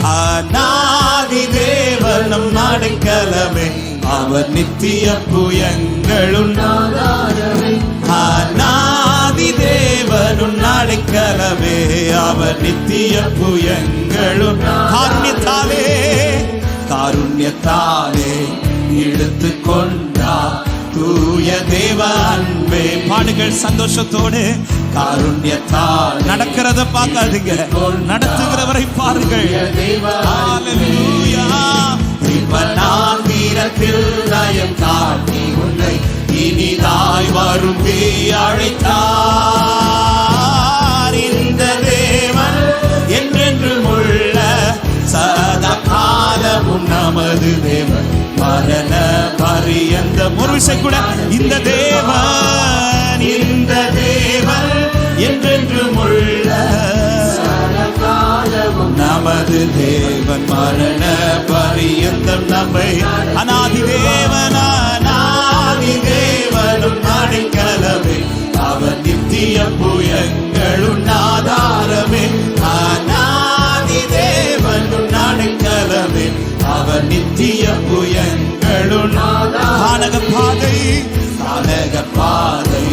அநாதி தேவனும் அடைக்கலமே, அவர் நித்திய புயங்களும் ஆதாரமே. அநாதி தேவனும் அடைக்கலமே, அவர் நித்திய புயங்களும் காருண்யத்தாலே காருண்யத்தாலே இழுத்து கொண்டார் தூய தேவ அன்பே. பாடுகள் சந்தோஷத்தோடு. காருண்யத்தால் நடக்கிறத பார்க்காதீங்க, நடத்துகிறவரை பாருங்கள். ஹல்லேலூயா. நான் வீரத்தில் நயம் காட்டி உன்னை இனிதாய் வரும்பி அழைத்தார். இந்த தேவன் என்றென்றும் உள்ள சதா காலமும் நமது தேவன், மரண பரியந்த. ஒரு விஷயம் கூட, இந்த தேவன் என்றென்றும் உள்ள சதா காலமும் நமது தேவன், மரண பரியந்தம் நம்மை. அநாதி தேவன் அநாதி தேவனும் அடைக்கலமே, அவர் நித்திய புயங்களும் ஆதாரமே. அநாதி தேவனும் அடைக்கலமே, அவர் நித்திய புயங்களும் கானக பாதை கானக பாதை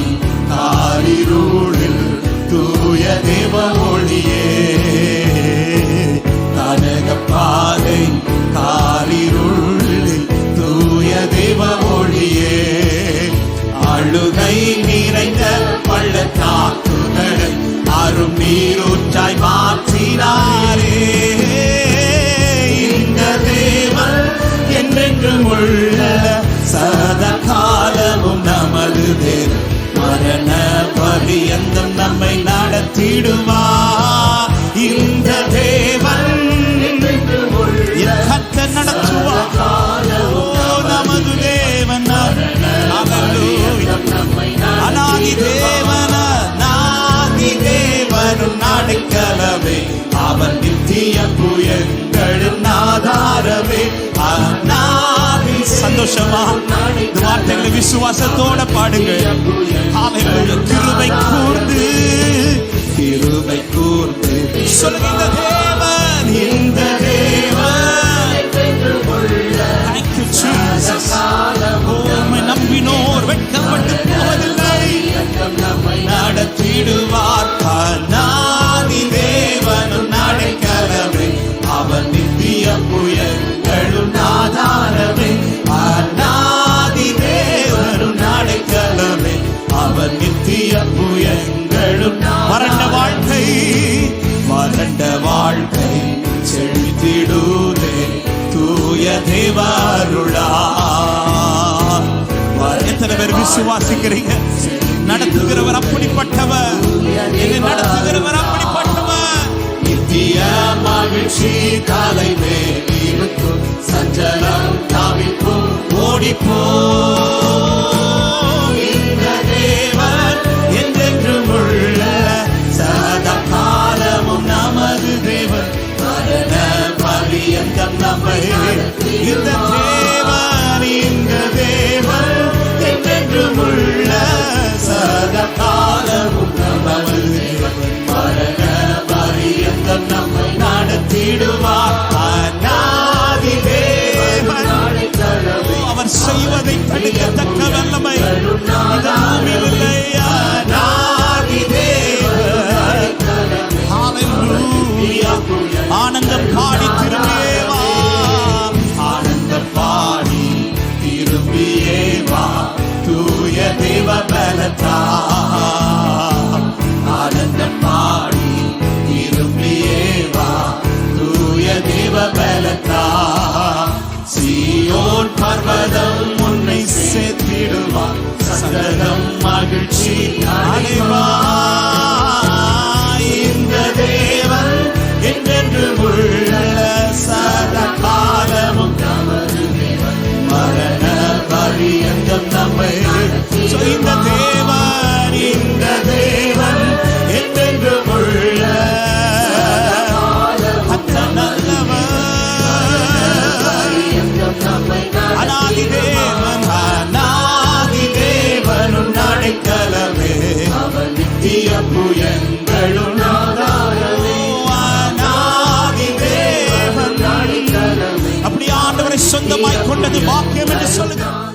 காரிருளில் தூய தேவ ஒளியே. கானக பாதை காரிருளில் தூய தேவ ஒளியே. அழுகை நிறைந்த பள்ளத்தாக்குகளை அரும் நீரூற்றாய் மாற்றினாரே. இந்த தேவன் என்றென்றும் உள்ள சதா காலமும் நமது தேவன், மரண பரியந்தம் நம்மை நடத்திடுவார். இந்த தேவன் கர்த்தர் நடத்துவார். நமது தேவன் அநாதி தேவன் அநாதி தேவனும் அடைக்கலமே, அவன் நித்திய புயங்களும் ஆதாரமே. அநாதி. சந்தோஷமா இந்த வார்த்தைகளை விசுவாசத்தோட பாடுங்கள். கிருபை கூர்ந்து கிருபை கூர்ந்து சொல்லுங்க. இந்த தேவன் இந்த தேவன் நம்பினோர் வெட்கப்பட்டு போவதில்லை, நடத்திடுவார். அநாதி தேவனும் அடைக்கலமே, அவன் நித்திய புயங்களும் ஆதாரமே. அநாதி தேவனும் அடைக்கலமே, அவன் நித்திய புயங்களும். வறண்ட வாழ்க்கை வறண்ட வாழ்க்கை செழித்திடுதே தூய தேவருளா. எத்தனை பேர் விசுவாசிக்கிறீங்க? நடத்துகிறவர் அப்படிப்பட்டவர், என்னை நடத்துகிறவர் அப்படிப்பட்டவர். நித்திய மகிழ்ச்சி காலை மேல் இருக்கும், சஞ்சலம் தாவிப்போம் ஓடிப்போ. இந்த தேவன் என்றென்றும் உள்ள சதா காலமும் நமது தேவன், மரண பரியந்தம் நம்மை. இந்த தேவன் இந்த தேவன் என்றென்றும் உள்ள சதா காலமும் நமது தேவன், மரண பரியந்தம் நம்மை நடத்திடுவார். அநாதி தேவன் அவர் செய்வதை தடுக்கத்தக்க வல்லமை இந்த பூமியில் இல்லை. அநாதி தேவன். ஹல்லேலூயா. ஆனந்தம் பாடி திரும்பியே வா, ஆனந்தம் பாடி திரும்பியே வா தூய தேவ பலத்தா. ஆனந்தம் பாடி திரும்பியே வா தூய தேவ பலத்தா. சீயோன் பர்வதம் உன்னை சேர்த்திடுவார், சந்ததம் மகிழ்ச்சி அடைவார். இந்த தேவன் என்றென்றும் உள்ள சதா காலமும் நமது தேவன், மரண பரியந்தம் நம்மை. இந்த தேவன் இந்த தேவன் என்றென்றும் உள்ள அநாதி தேவன் அநாதி தேவனும் அடைக்கலமே, அவரை சொந்தமாய் கொண்டது பாக்கியம் என்று சொல்லுகிறோம்.